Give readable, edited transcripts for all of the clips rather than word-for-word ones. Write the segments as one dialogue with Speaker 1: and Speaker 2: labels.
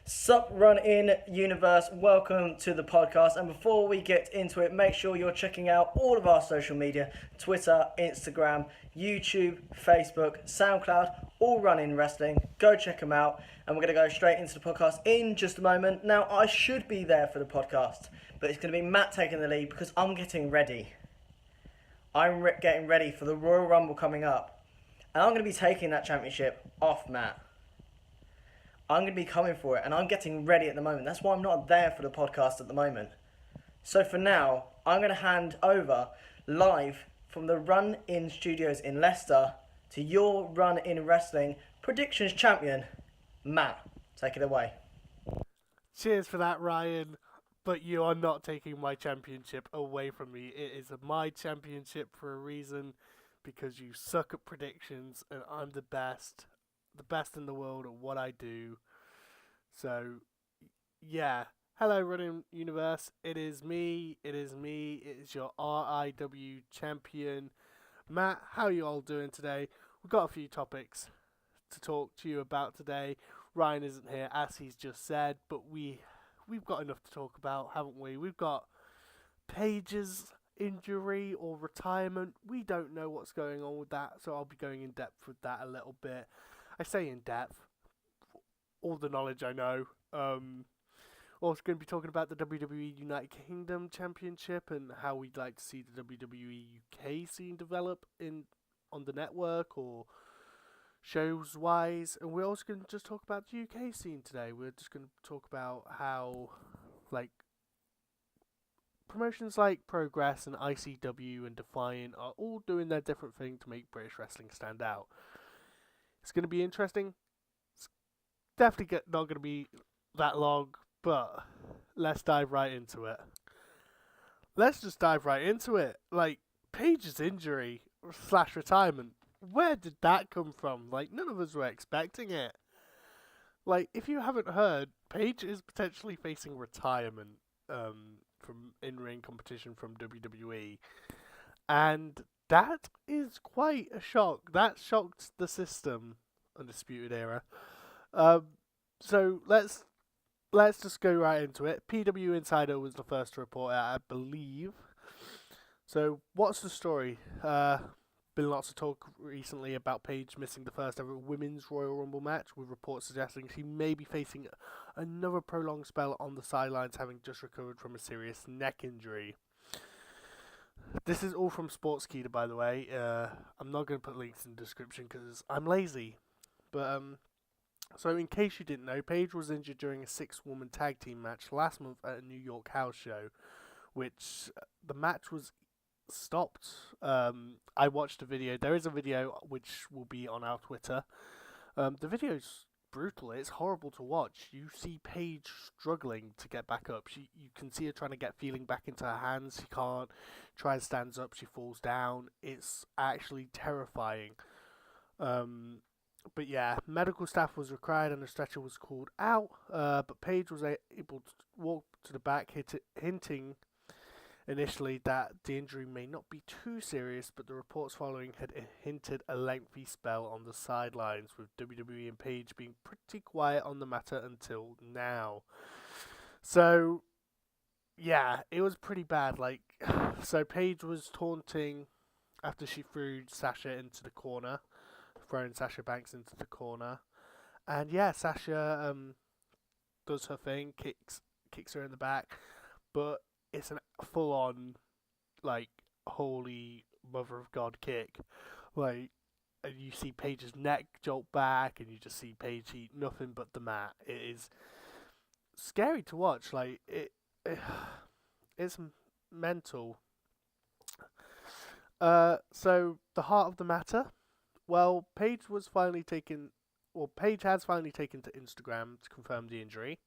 Speaker 1: Sup, Run-In Universe, welcome to the podcast. And before we get into it, make sure you're checking out all of our social media: Twitter, Instagram, YouTube, Facebook, SoundCloud, all Run-In Wrestling. Go check them out. And we're going to go straight into the podcast in just a moment. Now, I should be there for the podcast, but it's going to be Matt taking the lead because I'm getting ready. I'm getting ready for the Royal Rumble coming up. And I'm going to be taking that championship off Matt. I'm going to be coming for it, and I'm getting ready at the moment. That's why I'm not there for the podcast at the moment. So for now, I'm going to hand over live from the Run-In Studios in Leicester to your Run-In Wrestling predictions champion, Matt. Take it away.
Speaker 2: Cheers for that, Ryan. But you are not taking my championship away from me. It is my championship for a reason, because you suck at predictions and I'm the best in the world at what I do. So, yeah. Hello, Running Universe. It is me. It is your RIW champion, Matt. How are you all doing today? We've got a few topics to talk to you about today. Ryan isn't here, as he's just said, but we've got enough to talk about, haven't we? We've got Paige's injury or retirement. We don't know what's going on with that, so I'll be going in depth with that a little bit. I say in depth, all the knowledge I know. Also going to be talking about the WWE United Kingdom Championship and how we'd like to see the WWE UK scene develop on the network or shows wise. And we're also going to just talk about the UK scene today. We're just going to talk about how, like, promotions like Progress and ICW and Defiant are all doing their different thing to make British wrestling stand out. It's going to be interesting. It's definitely not going to be that long, but let's dive right into it. Let's just dive right into it. Like, Paige's injury / retirement, where did that come from? Like, none of us were expecting it. Like, if you haven't heard, Paige is potentially facing retirement from in-ring competition from WWE. And that is quite a shock. That shocked the system, Undisputed Era. So let's just go right into it. PW Insider was the first to report it, I believe. So what's the story? Been lots of talk recently about Paige missing the first ever Women's Royal Rumble match, with reports suggesting she may be facing another prolonged spell on the sidelines, having just recovered from a serious neck injury. This is all from Sportskeeda, by the way. I'm not going to put links in the description because I'm lazy. But so in case you didn't know, Paige was injured during a 6-woman tag team match last month at a New York house show, which the match was stopped. I watched a video. There is a video which will be on our Twitter. The video's brutal. It's horrible to watch. You see Paige struggling to get back up. You can see her trying to get feeling back into her hands. She can't. Tries, stands up. She falls down. It's actually terrifying. But yeah, medical staff was required and a stretcher was called out. But Paige was able to walk to the back, hinting initially that the injury may not be too serious, but the reports following had hinted a lengthy spell on the sidelines, with WWE and Paige being pretty quiet on the matter until now. So, yeah, it was pretty bad. Like, so Paige was taunting after she threw Sasha into the corner, throwing Sasha Banks into the corner. And yeah, Sasha does her thing, kicks her in the back, but it's a full-on, like, holy mother of God kick. Like, and you see Paige's neck jolt back, and you just see Paige eat nothing but the mat. It is scary to watch. Like, it's mental. So the heart of the matter. Well, Paige has finally taken to Instagram to confirm the injury.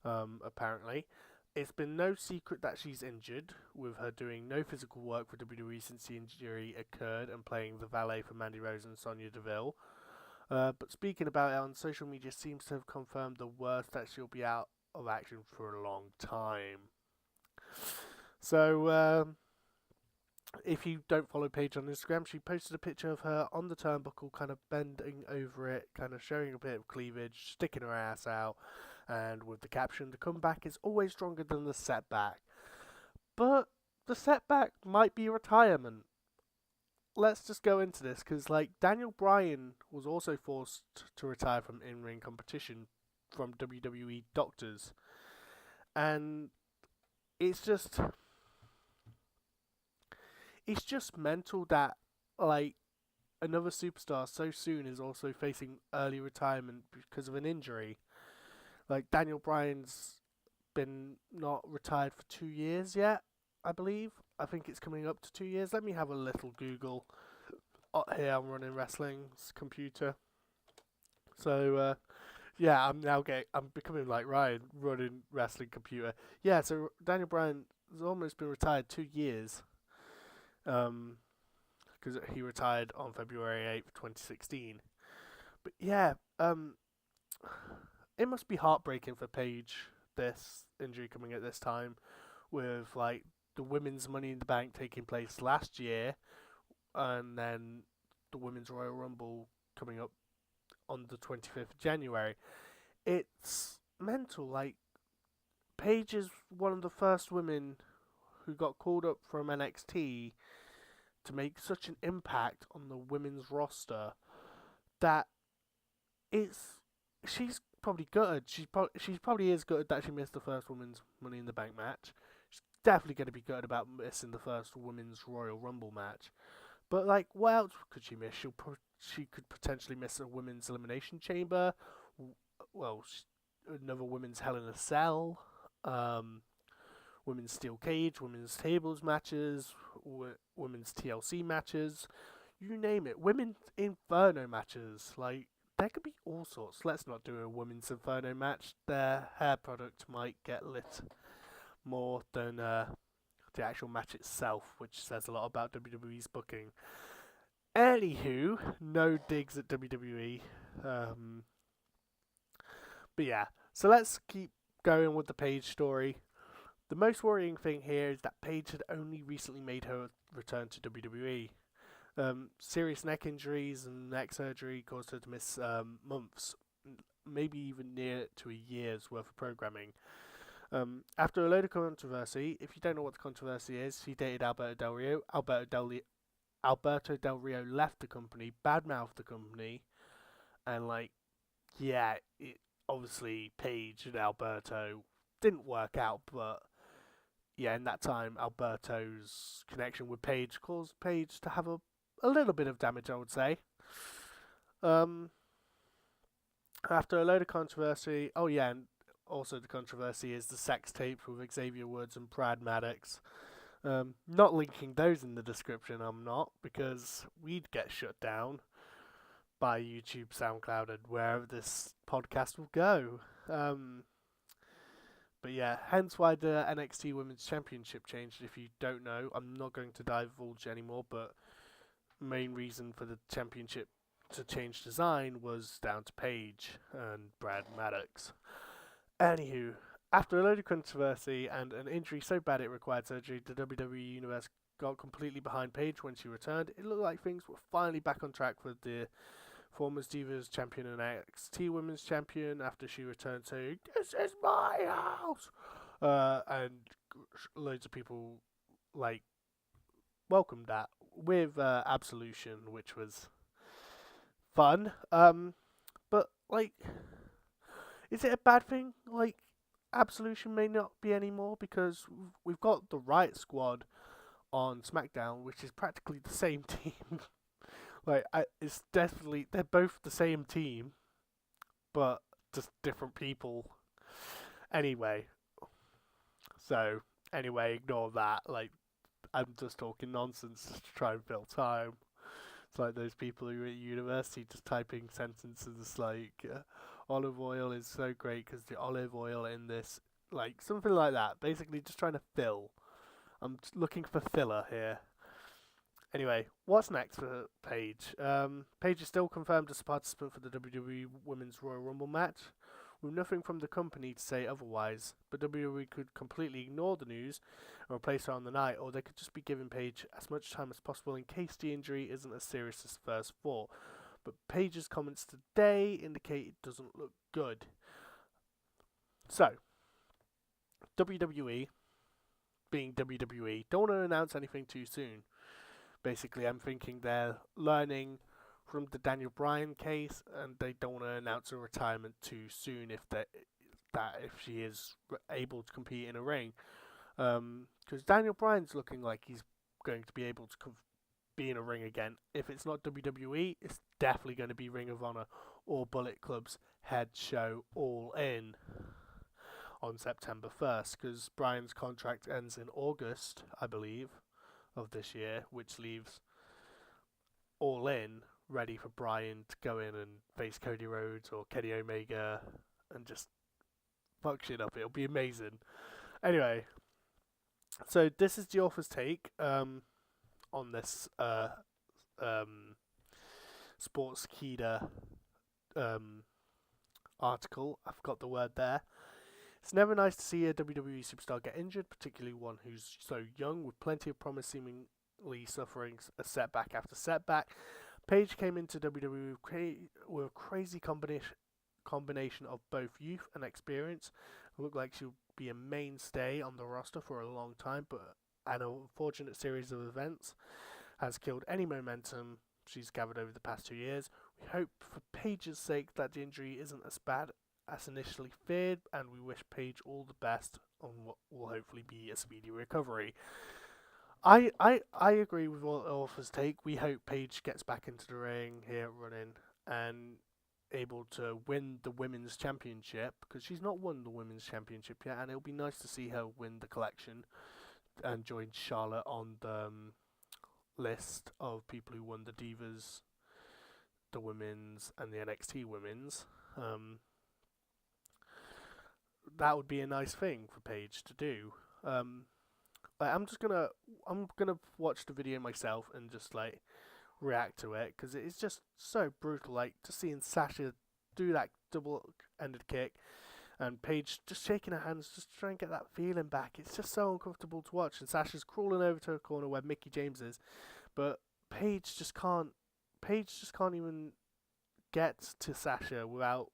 Speaker 2: Apparently. It's been no secret that she's injured, with her doing no physical work for WWE since the injury occurred and playing the valet for Mandy Rose and Sonya Deville. But speaking about it on social media, seems to have confirmed the worst, that she'll be out of action for a long time. So, if you don't follow Paige on Instagram, she posted a picture of her on the turnbuckle, kind of bending over it, kind of showing a bit of cleavage, sticking her ass out, and with the caption, "The comeback is always stronger than the setback." But the setback might be retirement. Let's just go into this, because like Daniel Bryan was also forced to retire from in-ring competition from WWE doctors, and it's just mental that like another superstar so soon is also facing early retirement because of an injury. Like Daniel Bryan's been not retired for 2 years yet, I believe. I think it's coming up to 2 years. Let me have a little Google here on Run-inWrestling's computer. So yeah, I'm becoming like Ryan, Run-inWrestling computer. Yeah, so Daniel Bryan has almost been retired 2 years. Because he retired on February 8th, 2016. But yeah, it must be heartbreaking for Paige, this injury coming at this time, with like the women's Money in the Bank taking place last year, and then the women's Royal Rumble coming up on the 25th of January. It's mental. Like Paige is one of the first women who got called up from NXT to make such an impact on the women's roster that it's she's probably gutted. She probably is gutted that she missed the first women's Money in the Bank match. She's definitely going to be gutted about missing the first women's Royal Rumble match. But like, what else could she miss? She could potentially miss a women's Elimination Chamber. Well, another women's Hell in a Cell. Women's Steel Cage, women's tables matches, women's TLC matches, you name it. Women's Inferno matches, like there could be all sorts. Let's not do a women's Inferno match. Their hair product might get lit more than the actual match itself, which says a lot about WWE's booking. Anywho, no digs at WWE. But yeah, so let's keep going with the Paige story. The most worrying thing here is that Paige had only recently made her return to WWE. Serious neck injuries and neck surgery caused her to miss months, maybe even near to a year's worth of programming. After a load of controversy, if you don't know what the controversy is, she dated Alberto Del Rio. Alberto Del Rio left the company, badmouthed the company, and obviously Paige and Alberto didn't work out, but yeah, in that time, Alberto's connection with Paige caused Paige to have a little bit of damage, I would say. After a load of controversy, oh yeah, and also the controversy is the sex tapes with Xavier Woods and Brad Maddox. Not linking those in the description, I'm not, because we'd get shut down by YouTube, SoundCloud, and wherever this podcast will go. But yeah, hence why the NXT Women's Championship changed. If you don't know, I'm not going to divulge anymore, but main reason for the championship to change design was down to Paige and Brad Maddox. Anywho, after a load of controversy and an injury so bad it required surgery, the WWE Universe got completely behind Paige when she returned. It looked like things were finally back on track for the former Divas Champion and NXT Women's Champion after she returned saying, "This is my house!" And loads of people, welcomed that with Absolution, which was fun. But, is it a bad thing? Absolution may not be anymore because we've got the Riot Squad on SmackDown, which is practically the same team. It's definitely, they're both the same team, but just different people. Anyway, ignore that. I'm just talking nonsense just to try and fill time. It's like those people who are at university just typing sentences like, olive oil is so great because the olive oil in this, something like that. Basically, just trying to fill. I'm looking for filler here. Anyway, what's next for Paige? Paige is still confirmed as a participant for the WWE Women's Royal Rumble match, with nothing from the company to say otherwise. But WWE could completely ignore the news and replace her on the night, or they could just be giving Paige as much time as possible in case the injury isn't as serious as first thought. But Paige's comments today indicate it doesn't look good. So, WWE, being WWE, don't want to announce anything too soon. Basically, I'm thinking they're learning from the Daniel Bryan case, and they don't want to announce a retirement too soon if she is able to compete in a ring. Because Daniel Bryan's looking like he's going to be able to be in a ring again. If it's not WWE, it's definitely going to be Ring of Honor or Bullet Club's head show All In on September 1st, because Bryan's contract ends in August, I believe, of this year, which leaves All In ready for Bryan to go in and face Cody Rhodes or Kenny Omega and just fuck shit up. It'll be amazing. Anyway, so this is the author's take on this Sportskeeda article. I forgot the word there. It's never nice to see a WWE superstar get injured, particularly one who's so young, with plenty of promise seemingly suffering a setback after setback. Paige came into WWE with a crazy combination of both youth and experience. It looked like she'll be a mainstay on the roster for a long time, but an unfortunate series of events has killed any momentum she's gathered over the past 2 years. We hope for Paige's sake that the injury isn't as bad as initially feared, and we wish Paige all the best on what will hopefully be a speedy recovery. I agree with what authors take. We hope Paige gets back into the ring here running and able to win the women's championship, because she's not won the women's championship yet, and it'll be nice to see her win the collection and join Charlotte on the list of people who won the Divas, the women's, and the NXT women's. That would be a nice thing for Paige to do. I'm gonna watch the video myself and just like react to it, because it's just so brutal. Like just seeing Sasha do that double-ended kick and Paige just shaking her hands, just trying to get that feeling back. It's just so uncomfortable to watch. And Sasha's crawling over to her corner where Mickie James is, but Paige just can't even get to Sasha without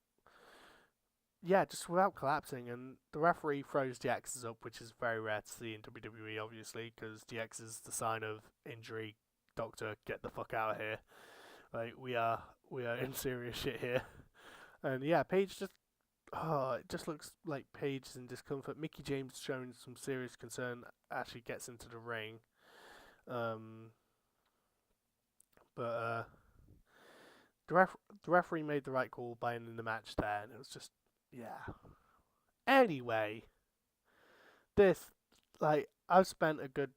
Speaker 2: collapsing. And the referee throws the X's up, which is very rare to see in WWE, obviously, because the X is the sign of injury. Doctor, get the fuck out of here. Like, we are in serious shit here. And yeah, Paige just, it just looks like Paige is in discomfort. Mickie James showing some serious concern as she gets into the ring. But the referee made the right call by ending the match there, and it was just, yeah. Anyway, I've spent a good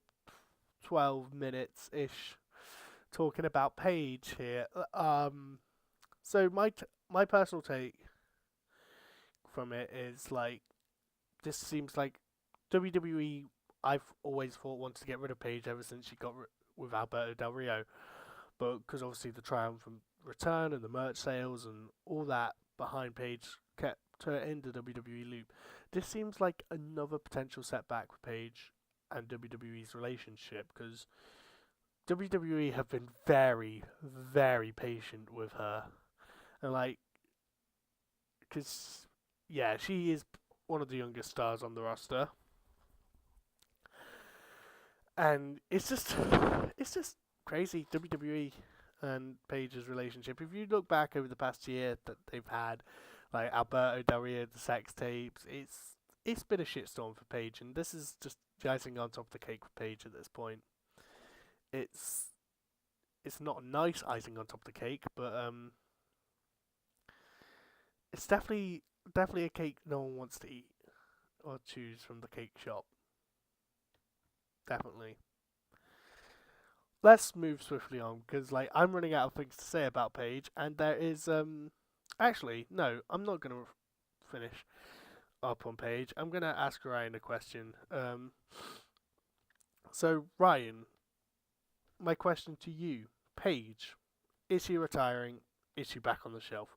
Speaker 2: 12 minutes-ish talking about Paige here. So my personal take from it is, like, this seems like WWE, I've always thought, wanted to get rid of Paige ever since she got with Alberto Del Rio. But because obviously the triumphant return and the merch sales and all that behind Paige kept her in the WWE loop. This seems like another potential setback for Paige and WWE's relationship, because WWE have been very, very patient with her. And like, because, yeah, she is one of the youngest stars on the roster. And it's just crazy, WWE and Paige's relationship. If you look back over the past year that they've had, like Alberto Del Rio, the sex tapes, it's been a shitstorm for Paige, and this is just the icing on top of the cake for Paige at this point. It's not a nice icing on top of the cake, but it's definitely a cake no one wants to eat or choose from the cake shop. Definitely. Let's move swiftly on, because like I'm running out of things to say about Paige, and there is actually no, I'm not gonna finish up on Paige. I'm gonna ask Ryan a question. So Ryan, my question to you: Paige, is she retiring? Is she back on the shelf?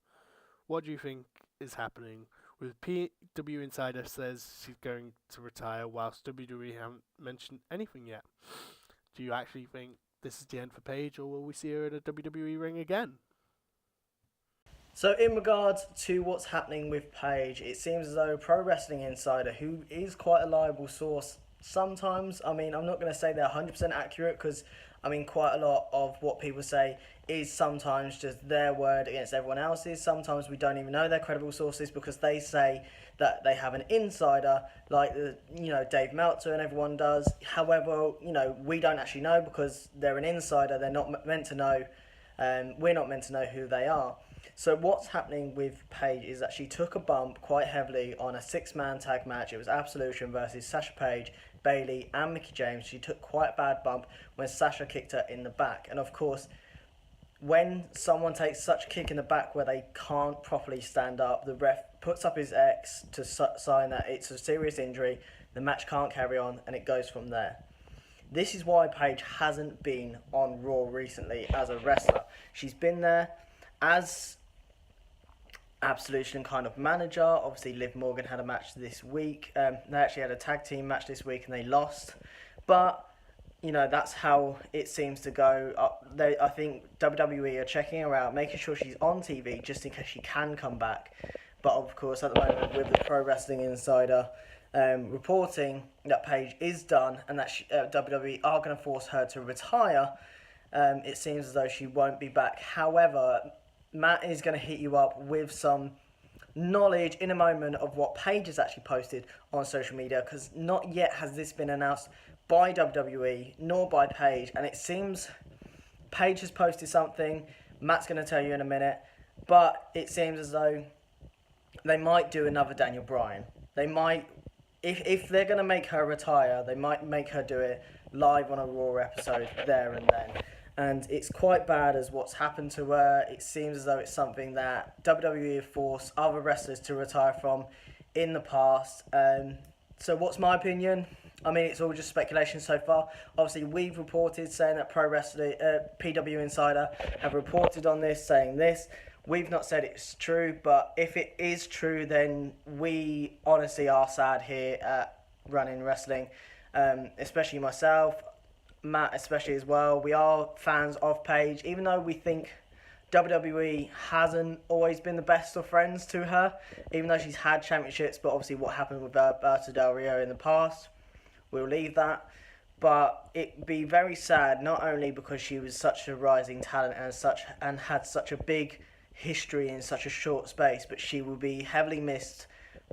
Speaker 2: What do you think is happening? With PW Insider says she's going to retire, whilst WWE haven't mentioned anything yet. Do you actually think this is the end for Paige, or will we see her in a WWE ring again?
Speaker 1: So in regards to what's happening with Paige, it seems as though Pro Wrestling Insider, who is quite a reliable source sometimes, I mean, I'm not going to say they're 100% accurate because, I mean, quite a lot of what people say is sometimes just their word against everyone else's. Sometimes we don't even know they're credible sources because they say that they have an insider like, Dave Meltzer and everyone does. However, we don't actually know because they're an insider. They're not meant to know. We're not meant to know who they are. So what's happening with Paige is that she took a bump quite heavily on a 6-man tag match. It was Absolution versus Sasha Paige, Bayley and Mickie James. She took quite a bad bump when Sasha kicked her in the back. And of course, when someone takes such a kick in the back where they can't properly stand up, the ref puts up his X to sign that it's a serious injury, the match can't carry on, and it goes from there. This is why Paige hasn't been on Raw recently as a wrestler. She's been there as Absolution kind of manager. Obviously, Liv Morgan had a match this week. They actually had a tag team match this week and they lost. But, that's how it seems to go. I think WWE are checking her out, making sure she's on TV just in case she can come back. But of course, at the moment, with the Pro Wrestling Insider reporting that Paige is done and that WWE are going to force her to retire, it seems as though she won't be back. However, Matt is going to hit you up with some knowledge in a moment of what Paige has actually posted on social media, because not yet has this been announced by WWE nor by Paige, and it seems Paige has posted something. Matt's going to tell you in a minute, but it seems as though they might do another Daniel Bryan. They might, if they're going to make her retire, they might make her do it live on a Raw episode there and then. And it's quite bad as what's happened to her. It seems as though it's something that WWE have forced other wrestlers to retire from in the past. So what's my opinion? I mean, it's all just speculation so far. Obviously, we've reported saying that Pro Wrestling, PW Insider have reported on this, saying this. We've not said it's true, but if it is true, then we honestly are sad here at Run-inWrestling, especially myself. Matt especially as well. We are fans of Paige, even though we think WWE hasn't always been the best of friends to her, even though she's had championships, but obviously what happened with Alberto Del Rio in the past, we'll leave that. But it'd be very sad, not only because she was such a rising talent and had such a big history in such a short space, but she will be heavily missed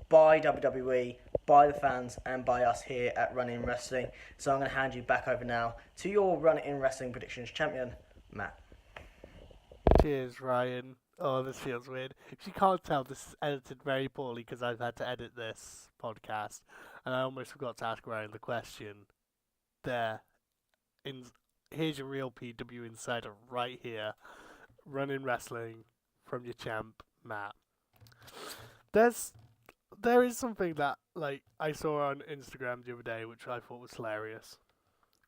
Speaker 1: by WWE, by the fans, and by us here at Run-inWrestling. So I'm going to hand you back over now to your Run-inWrestling predictions champion, Matt.
Speaker 2: Cheers, Ryan. Oh, this feels weird. If you can't tell, this is edited very poorly because I've had to edit this podcast, and I almost forgot to ask Ryan the question. Here's your real PW Insider right here. Run-inWrestling from your champ, Matt. There is something that I saw on Instagram the other day, which I thought was hilarious.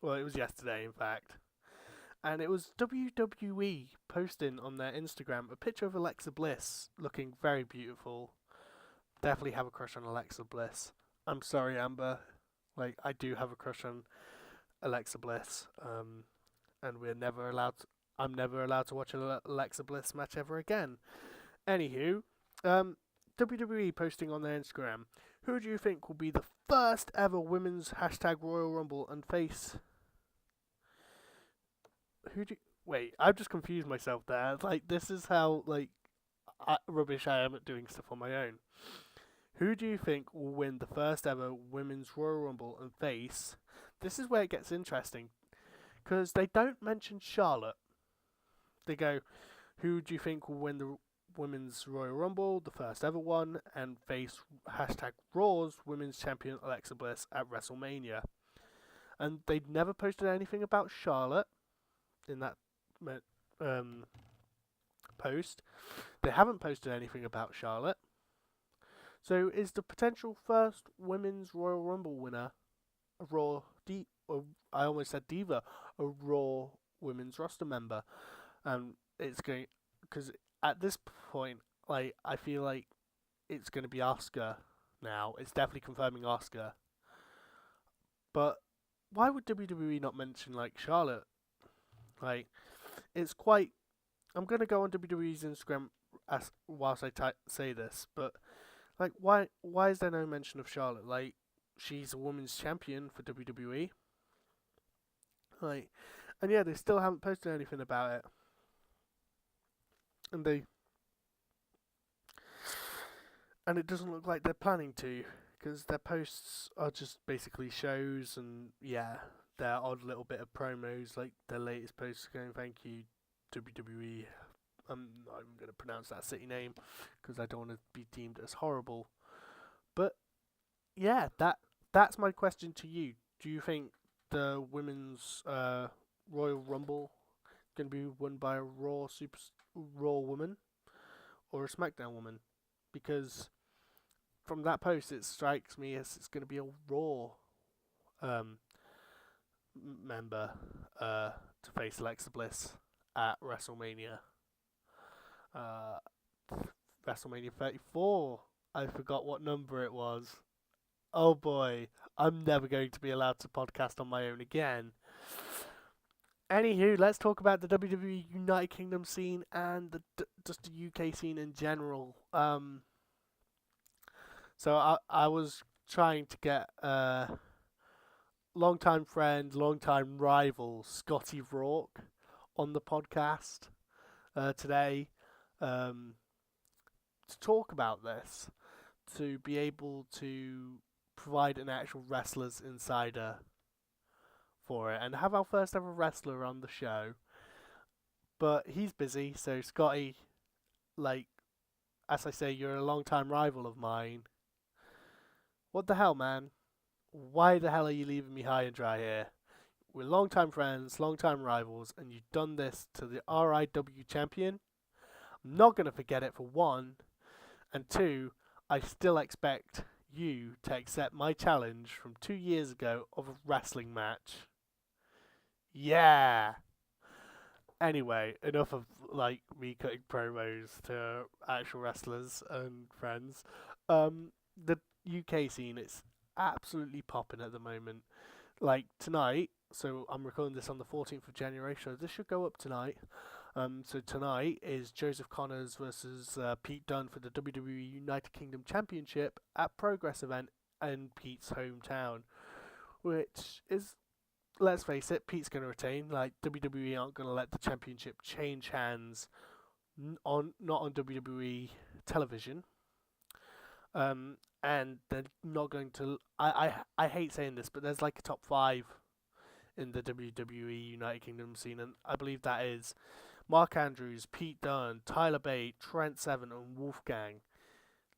Speaker 2: Well, it was yesterday, in fact. And it was WWE posting on their Instagram a picture of Alexa Bliss looking very beautiful. Definitely have a crush on Alexa Bliss. I'm sorry, Amber. I do have a crush on Alexa Bliss. And I'm never allowed to watch an Alexa Bliss match ever again. Anywho, WWE posting on their Instagram, who do you think will be the first ever women's #Royal Rumble and face? Wait, I've just confused myself there. This is how, rubbish I am at doing stuff on my own. Who do you think will win the first ever women's Royal Rumble and face? This is where it gets interesting, because they don't mention Charlotte. They go, who do you think will win the Women's Royal Rumble, the first ever one, and face #Raw's Women's Champion Alexa Bliss at WrestleMania? And they never posted anything about Charlotte in that post. They haven't posted anything about Charlotte. So is the potential first Women's Royal Rumble winner a Raw I almost said Diva, a Raw Women's roster member? It's going, because at this point, I feel like it's going to be Asuka now. It's definitely confirming Asuka. But why would WWE not mention like Charlotte? Like, it's quite. I'm going to go on WWE's Instagram whilst I say this, but like, why is there no mention of Charlotte? Like, she's a women's champion for WWE. Like, and yeah, they still haven't posted anything about it. And it doesn't look like they're planning to, because their posts are just basically shows and yeah, their odd little bit of promos, like their latest post going, "Thank you, WWE." I'm not even going to pronounce that city name because I don't want to be deemed as horrible. But yeah, that's my question to you. Do you think the women's Royal Rumble going to be won by a Raw woman or a SmackDown woman? Because from that post, it strikes me as it's going to be a Raw member to face Alexa Bliss at WrestleMania. WrestleMania 34. I forgot what number it was. Oh boy, I'm never going to be allowed to podcast on my own again. Anywho, let's talk about the WWE United Kingdom scene and just the UK scene in general. So I was trying to get long-time friend, long-time rival Scotty Rourke on the podcast today to talk about this, to be able to provide an actual wrestler's insider for it and have our first ever wrestler on the show. But he's busy, so Scotty, like, as I say, you're a long-time rival of mine. What the hell, man? Why the hell are you leaving me high and dry here? We're long-time friends, long-time rivals, and you've done this to the RIW champion. I'm not going to forget it, for one. And two, I still expect you to accept my challenge from 2 years ago of a wrestling match. Yeah! Anyway, enough of like me cutting promos to actual wrestlers and friends. The UK scene, it's absolutely popping at the moment. Like tonight, so I'm recording this on the 14th of January, so this should go up tonight. So tonight is Joseph Connors versus Pete Dunne for the WWE United Kingdom Championship at Progress event in Pete's hometown, which is, let's face it, Pete's going to retain. Like, WWE aren't going to let the championship change hands not on WWE television. And they're not going to. I hate saying this, but there's like a top 5 in the WWE United Kingdom scene, and I believe that is Mark Andrews, Pete Dunne, Tyler Bate, Trent Seven, and Wolfgang.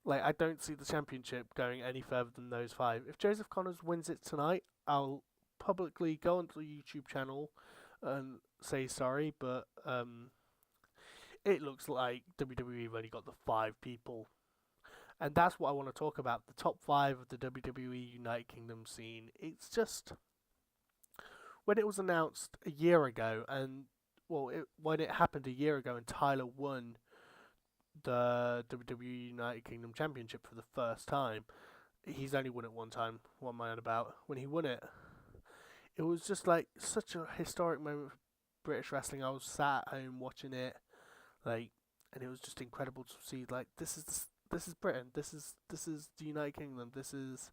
Speaker 2: Like, I don't see the championship going any further than those 5. If Joseph Connors wins it tonight, I'll publicly go onto the YouTube channel and say sorry, but it looks like WWE have only got the 5 people. And that's what I want to talk about, the top 5 of the WWE United Kingdom scene. It's just, when it was announced a year ago, and when it happened a year ago and Tyler won the WWE United Kingdom Championship for the first time, he's only won it one time, what am I on about? When he won it, it was just like such a historic moment for British wrestling. I was sat at home watching it, like, and it was just incredible to see, like, this is Britain, this is the United Kingdom, this is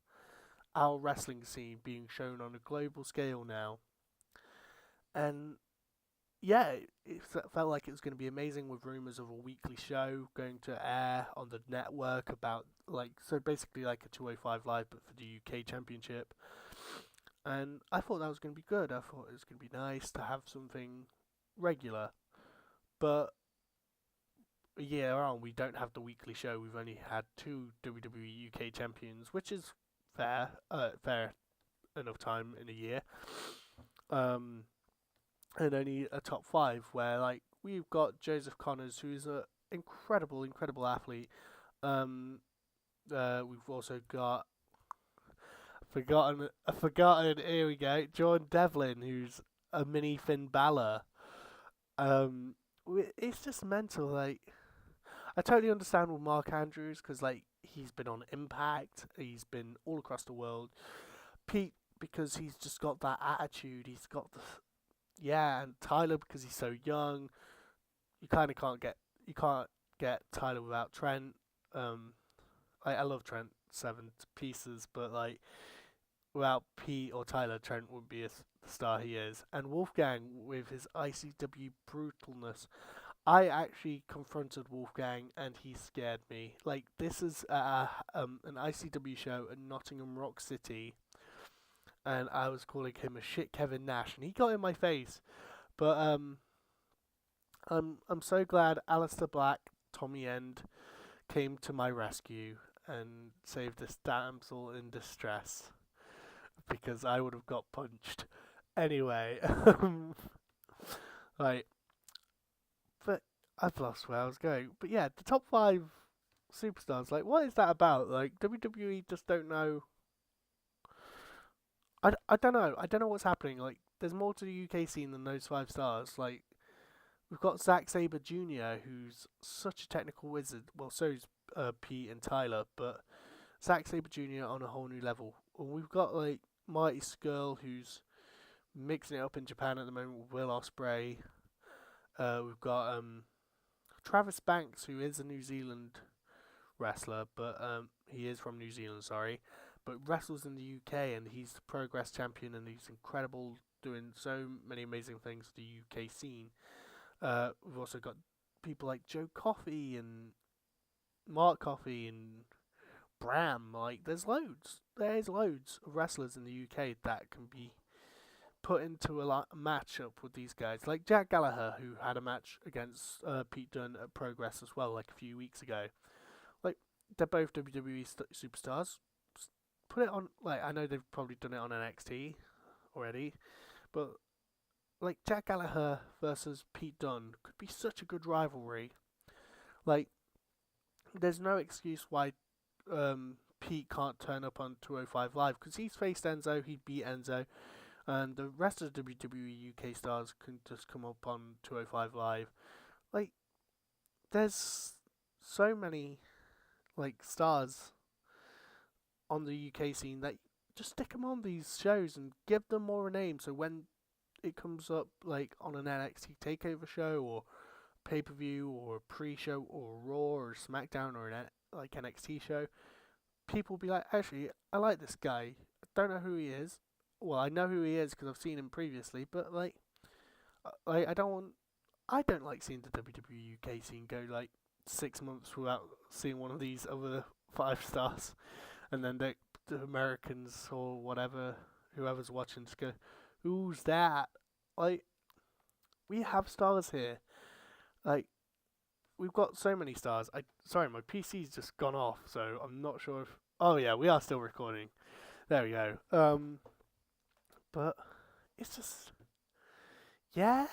Speaker 2: our wrestling scene being shown on a global scale now. And yeah, it felt like it was going to be amazing, with rumours of a weekly show going to air on the network about, like, so basically like a 205 Live but for the UK Championship. And I thought that was going to be good. I thought it was going to be nice to have something regular. But a year on, we don't have the weekly show. We've only had 2 WWE UK champions, which is fair enough time in a year. And only a top 5 where, like, we've got Joseph Connors, who's an incredible athlete. We've also got forgotten. Here we go, Jordan Devlin, who's a mini Finn Balor. It's just mental. Like, I totally understand with Mark Andrews, because, like, he's been on Impact. He's been all across the world. Pete, because he's just got that attitude. He's got the and Tyler because he's so young. You kind of can't get Tyler without Trent. I love Trent seven pieces, but like without Pete or Tyler, Trent wouldn't be the star he is. And Wolfgang with his ICW brutalness. I actually confronted Wolfgang and he scared me. Like this is an ICW show in Nottingham Rock City, and I was calling him a shit Kevin Nash, and he got in my face. But I'm so glad Alistair Black, Tommy End, came to my rescue and saved this damsel in distress because I would have got punched anyway. Right, but I've lost where I was going. But yeah, the top 5 superstars. Like, what is that about? Like, WWE just don't know. I don't know. I don't know what's happening. Like, there's more to the UK scene than those 5 stars. Like, we've got Zack Sabre Jr., who's such a technical wizard. Well, so's Pete and Tyler, but Zack Sabre Jr. on a whole new level. And we've got like Marty Skrull, who's mixing it up in Japan at the moment with Will Ospreay. We've got Travis Banks, who is a New Zealand wrestler, but he is from New Zealand, sorry, but wrestles in the UK, and he's the Progress champion, and he's incredible, doing so many amazing things for the UK scene. We've also got people like Joe Coffey and Mark Coffey and Bram. Like, there's loads of wrestlers in the UK that can be put into a matchup with these guys. Like Jack Gallagher, who had a match against Pete Dunne at Progress as well, like a few weeks ago. Like, they're both WWE superstars. Put it on, like, I know they've probably done it on NXT already, but like Jack Gallagher versus Pete Dunne could be such a good rivalry. Like, there's no excuse why Pete can't turn up on 205 Live, because he's faced Enzo, he beat Enzo, and the rest of the WWE UK stars can just come up on 205 Live. Like, there's so many like stars on the UK scene that just stick them on these shows and give them more a name, so when it comes up like on an NXT takeover show or pay-per-view or a pre-show or Raw or SmackDown or an like NXT show, people will be like, actually, I like this guy. I don't know who he is. Well, I know who he is because I've seen him previously, but like I don't like seeing the WWE UK scene go like 6 months without seeing one of these other 5 stars, and then the Americans or whatever, whoever's watching, just go, who's that? Like, we have stars here. Like, we've got so many stars. Sorry, my PC's just gone off, so I'm not sure if. Oh yeah, we are still recording. There we go. But it's just, yeah,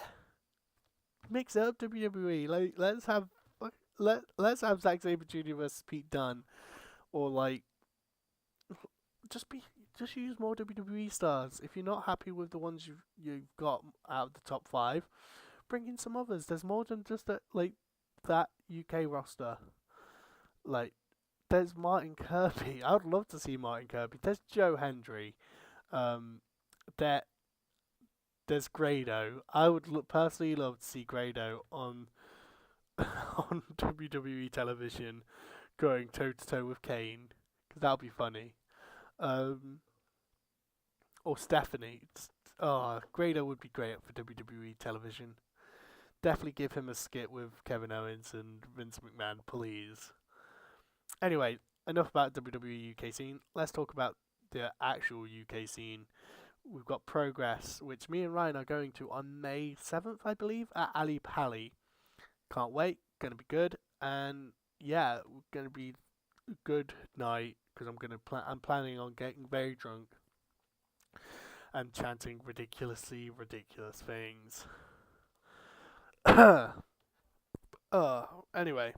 Speaker 2: mix it up, WWE. Like, let's have Zack Sabre Jr. versus Pete Dunne, or like, just use more WWE stars. If you're not happy with the ones you've got out of the top 5, bring in some others. There's more than just that UK roster. Like, there's Martin Kirby. I would love to see Martin Kirby. There's Joe Hendry. There's Grado. I would personally love to see Grado on on WWE television, going toe to toe with Kane, because that would be funny. Or Stephanie. Grado would be great for WWE television. Definitely give him a skit with Kevin Owens and Vince McMahon, please. Anyway, enough about WWE UK scene. Let's talk about the actual UK scene. We've got Progress, which me and Ryan are going to on May 7th, I believe, at Ali Pali. Can't wait. Gonna be good. And yeah, gonna be a good night, because I'm planning on getting very drunk and chanting ridiculously ridiculous things. Anyway,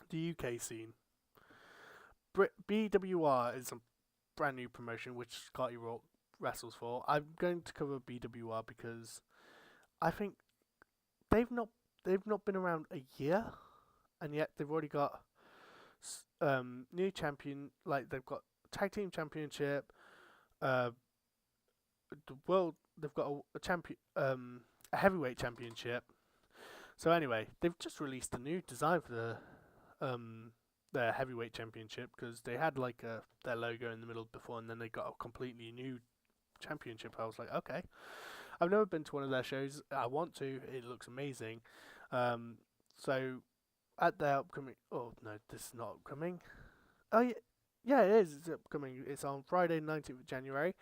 Speaker 2: the UK scene. BWR is a brand new promotion which Scotty Rourke wrestles for. I'm going to cover BWR because I think they've not been around a year, and yet they've already got new champion. Like they've got tag team championship. Uh, the world. They've got a heavyweight championship. So anyway, they've just released a new design for their heavyweight championship because they had like their logo in the middle before, and then they got a completely new championship. I was like, okay, I've never been to one of their shows. I want to. It looks amazing. So at their upcoming. Oh no, this is not upcoming. Oh yeah, yeah, it is. It's upcoming. It's on Friday, 19th of January.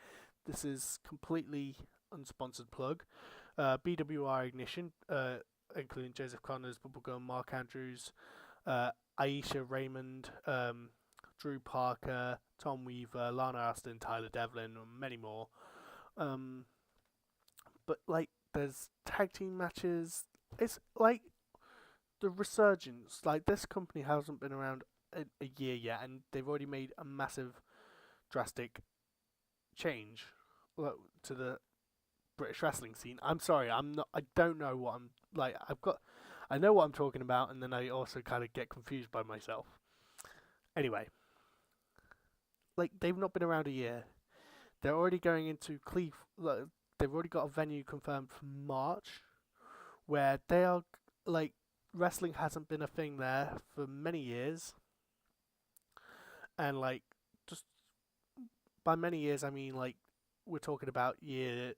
Speaker 2: This is completely unsponsored plug. BWR Ignition, including Joseph Connors, Bubblegum, Mark Andrews, Aisha Raymond, Drew Parker, Tom Weaver, Lana Aston, Tyler Devlin, and many more. But like, there's tag team matches. It's like the resurgence. Like, this company hasn't been around a year yet, and they've already made a massive, drastic change to the British wrestling scene. I'm sorry, I'm not. I don't know what I'm like. I know what I'm talking about, and then I also kind of get confused by myself. Anyway, like, they've not been around a year. They're already going into they've already got a venue confirmed for March, where they are like, wrestling hasn't been a thing there for many years, and like, just by many years I mean like, we're talking about the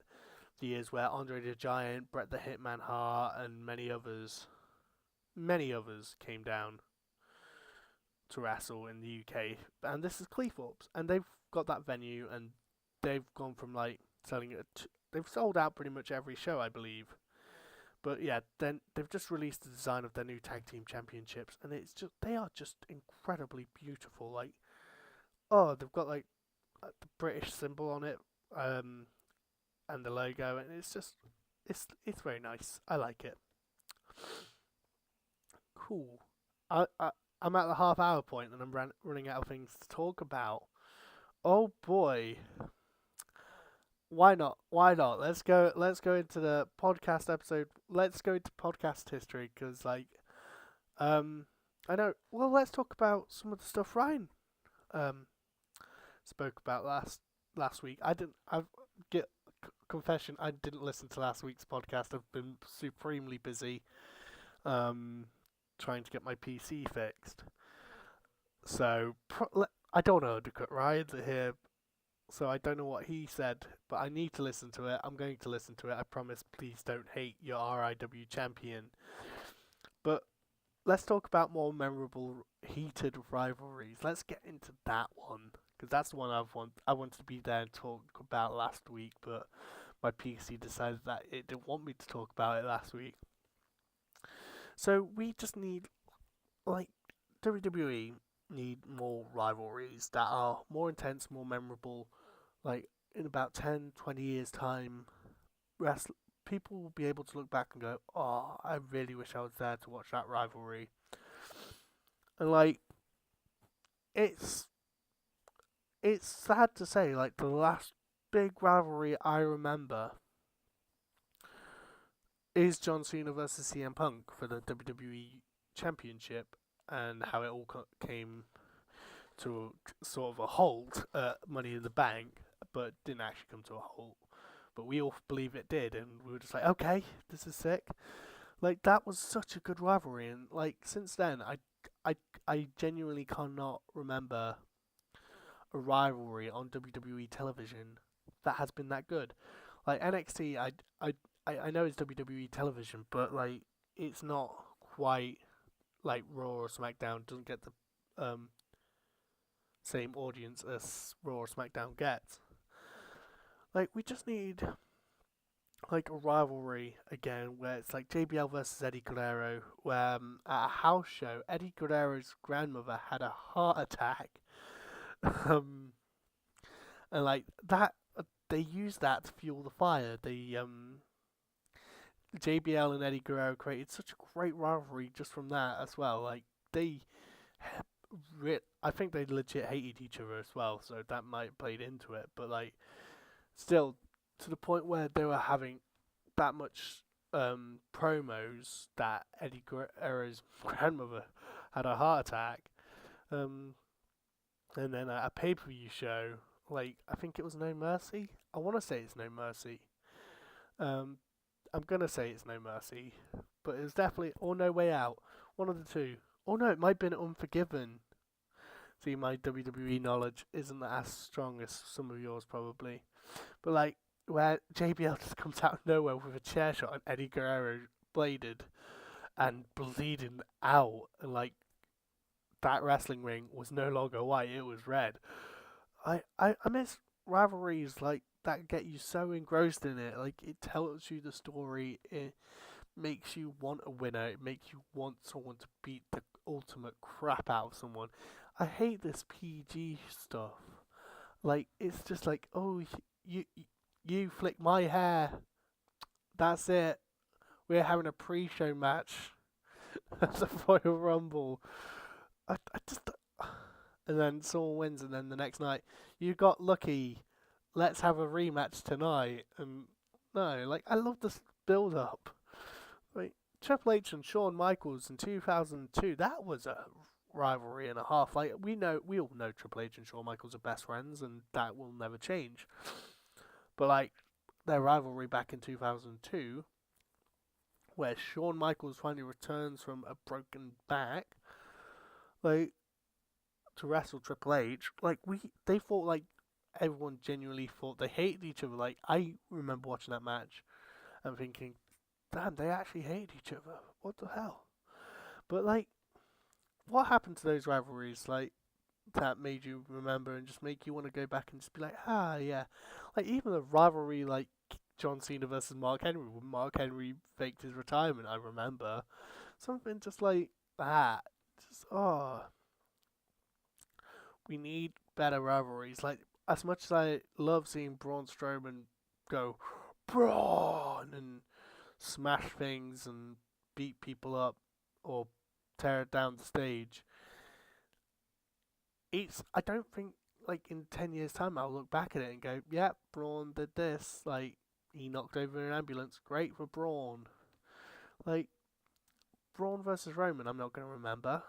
Speaker 2: years where Andre the Giant, Bret the Hitman Hart, and many others came down to wrestle in the UK, and this is Cleethorpes, and they've got that venue, and they've gone from like selling it. They've sold out pretty much every show, I believe. But yeah, then they've just released the design of their new tag team championships, and they are just incredibly beautiful. Like, oh, they've got like the British symbol on it, and the logo, and it's very nice. I like it. Cool. I'm at the half-hour point, and I'm running out of things to talk about. Oh boy. Why not? Why not? Let's go into the podcast episode. Let's go into podcast history, because like, I know. Well, let's talk about some of the stuff Ryan spoke about last week. Confession, I didn't listen to last week's podcast. I've been supremely busy trying to get my PC fixed. So I don't know how to cut Ryan here, so I don't know what he said, but I need to listen to it. I'm going to listen to it. I promise. Please don't hate your RIW champion. But let's talk about more memorable, heated rivalries. Let's get into that one, because that's the one I wanted to be there and talk about last week, but my PC decided that it didn't want me to talk about it last week. So we just need, like, WWE need more rivalries that are more intense, more memorable. Like, in about 10, 20 years time, people will be able to look back and go, oh, I really wish I was there to watch that rivalry. And like, it's sad to say, like, the last big rivalry I remember is John Cena versus CM Punk for the WWE Championship, and how it all came to sort of a halt at Money in the Bank, but didn't actually come to a halt. But we all believe it did, and we were just like, okay, this is sick. Like, that was such a good rivalry, and like, since then, I genuinely cannot remember a rivalry on WWE television that has been that good. Like, NXT, I know it's WWE television, but like, it's not quite like Raw or SmackDown. Doesn't get the same audience as Raw or SmackDown gets. Like, we just need like a rivalry again, where it's like JBL versus Eddie Guerrero, where at a house show, Eddie Guerrero's grandmother had a heart attack, and like that, they used that to fuel the fire. JBL and Eddie Guerrero created such a great rivalry just from that as well. Like, I think they legit hated each other as well, so that might have played into it. But like, still, to the point where they were having that much promos that Eddie Guerrero's grandmother had a heart attack. Um, and then at a pay-per-view show, like I think it was No Mercy. I want to say it's No Mercy. Um, I'm gonna say it's No Mercy, but it's definitely or No Way Out. One of the two. Oh no, it might have been Unforgiven. See, my WWE knowledge isn't as strong as some of yours probably. But like where JBL just comes out of nowhere with a chair shot and Eddie Guerrero bladed and bleeding out, and like that wrestling ring was no longer white, it was red. I miss rivalries like that get you so engrossed in it. Like it tells you the story, it makes you want a winner, it makes you want someone to beat the ultimate crap out of someone. I hate this PG stuff. Like it's just like, oh, you you flick my hair. That's it. We're having a pre-show match at the Royal Rumble. I just and then someone wins, and then the next night you got lucky. Let's have a rematch tonight. And no, like I love this build up. Like Triple H and Shawn Michaels in 2002, that was a rivalry and a half. Like we all know Triple H and Shawn Michaels are best friends, and that will never change. But like their rivalry back in 2002, where Shawn Michaels finally returns from a broken back, like to wrestle Triple H, like they thought like everyone genuinely thought they hated each other. Like I remember watching that match and thinking, damn, they actually hate each other. What the hell? But like, what happened to those rivalries? Like that made you remember and just make you want to go back and just be like, ah, yeah. Like even a rivalry like John Cena versus Mark Henry, when Mark Henry faked his retirement. I remember something just like that. Just we need better rivalries. Like as much as I love seeing Braun Strowman go Braun and smash things and beat people up or tear it down the stage, I don't think like in 10 years time I'll look back at it and go, yeah, Braun did this. Like he knocked over an ambulance. Great for Braun. Like Braun versus Roman, I'm not going to remember.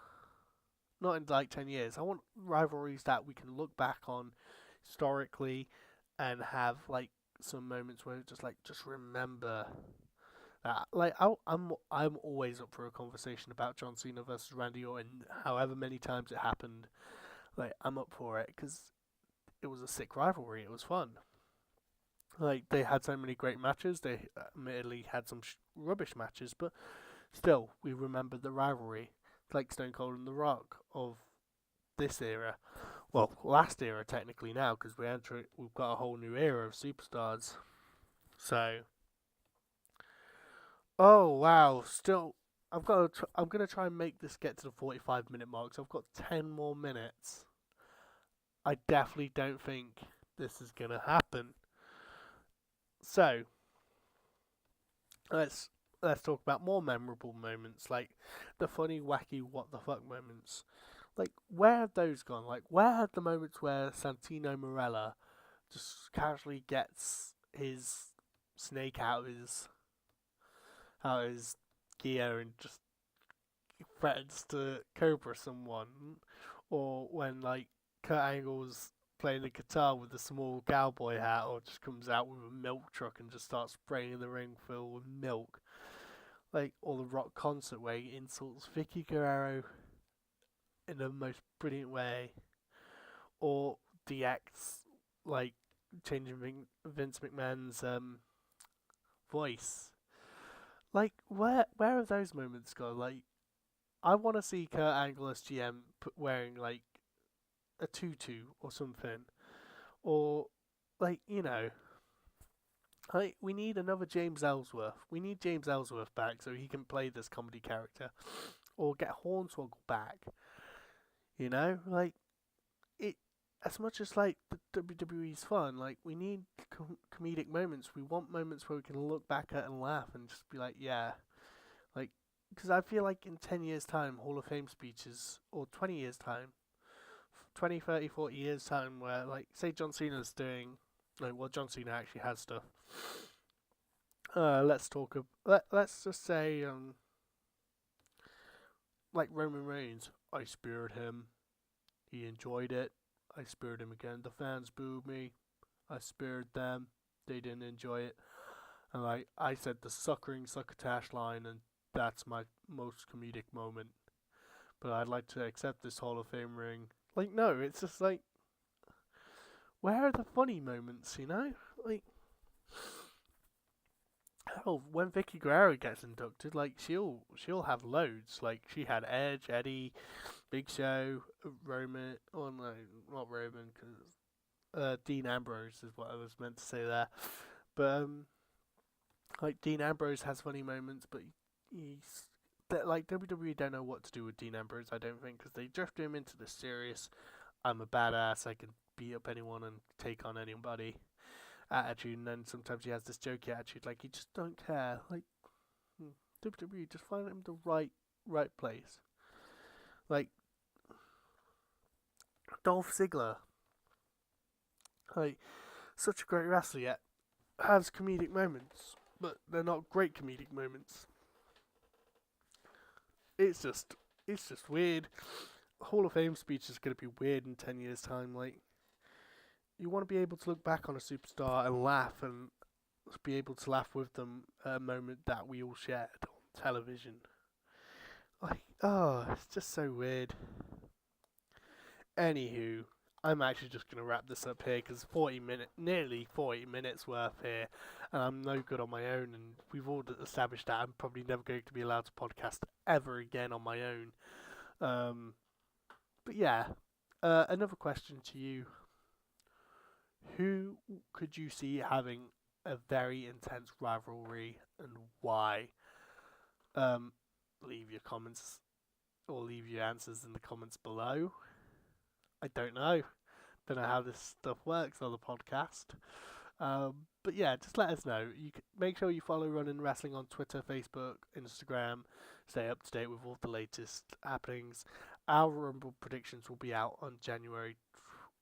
Speaker 2: Not in like 10 years. I want rivalries that we can look back on historically and have like some moments where just remember that. Like I'm always up for a conversation about John Cena versus Randy Orton. However many times it happened, like I'm up for it because it was a sick rivalry. It was fun. Like they had so many great matches. They admittedly had some rubbish matches, but still we remember the rivalry. Like Stone Cold and The Rock of this era. Well, last era technically now because we've got a whole new era of superstars. So, oh wow, still I'm gonna try and make this get to the 45-minute mark. So I've got 10 more minutes. I definitely don't think this is gonna happen. So let's talk about more memorable moments, like the funny, wacky, what the fuck moments. Like where have those gone? Like where have the moments where Santino Marella just casually gets his snake out of his gear and just threatens to cobra someone, or when like Kurt Angle's playing the guitar with a small cowboy hat, or just comes out with a milk truck and just starts spraying the ring filled with milk, like or the Rock concert where he insults Vicky Guerrero in the most brilliant way, or DX like changing Vince McMahon's voice. Like where have those moments gone? Like I want to see Kurt Angle as GM wearing like a tutu or something, or like like we need another James Ellsworth. We need James Ellsworth back so he can play this comedy character, or get Hornswoggle back. Like it. As much as like the WWE's fun, like we need comedic moments. We want moments where we can look back at and laugh and just be like, yeah, like because I feel like in 10 years time, Hall of Fame speeches, or 20 years time, 20, 30, 40 years time, where like say John Cena's doing, like well John Cena actually has stuff. Let's talk. Let's just say like Roman Reigns, I speared him. He enjoyed it. I speared him again. The fans booed me. I speared them. They didn't enjoy it. And like I said, the suckering succotash line, and that's my most comedic moment. But I'd like to accept this Hall of Fame ring. Like, no, it's just like, where are the funny moments, you know? Like, hell, when Vicky Guerrero gets inducted, like, she'll have loads. Like, she had Edge, Eddie, Big Show, Roman, oh no, not Roman, because Dean Ambrose is what I was meant to say there. But, like, Dean Ambrose has funny moments, but he's, like, WWE don't know what to do with Dean Ambrose, I don't think, because they drifted him into the serious, I'm a badass, I can beat up anyone and take on anybody attitude, and then sometimes he has this jokey attitude, like, he just don't care. Like, WWE, just find him the right place. Like, Dolph Ziggler, like, such a great wrestler, yet has comedic moments, but they're not great comedic moments. It's just weird. Hall of Fame speech is going to be weird in 10 years' time. Like, you want to be able to look back on a superstar and laugh, and be able to laugh with them at a moment that we all shared on television. Like, oh, it's just so weird. Anywho, I'm actually just going to wrap this up here because nearly 40 minutes worth here, and I'm no good on my own, and we've all established that I'm probably never going to be allowed to podcast ever again on my own. But yeah, another question to you. Who could you see having a very intense rivalry, and why? Leave your comments or leave your answers in the comments below. I don't know how this stuff works on the podcast. But yeah, just let us know. You can make sure you follow Run-inWrestling on Twitter, Facebook, Instagram. Stay up to date with all the latest happenings. Our Rumble predictions will be out on January.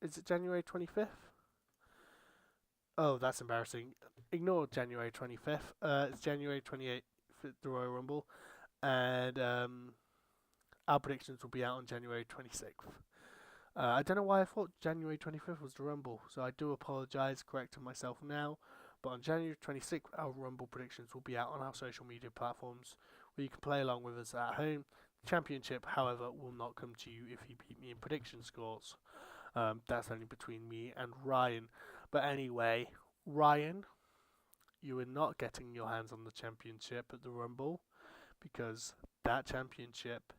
Speaker 2: Is it January 25th? Oh, that's embarrassing. Ignore January 25th. It's January 28th for the Royal Rumble, and our predictions will be out on January 26th. I don't know why I thought January 25th was the Rumble, so I do apologise, correcting myself now. But on January 26th, our Rumble predictions will be out on our social media platforms, where you can play along with us at home. The championship, however, will not come to you if you beat me in prediction scores. That's only between me and Ryan. But anyway, Ryan, you are not getting your hands on the championship at the Rumble, because that championship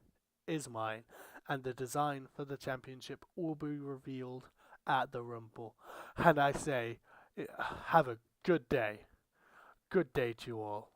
Speaker 2: is mine, and the design for the championship will be revealed at the Rumble. And I say, have a good day. Good day to you all.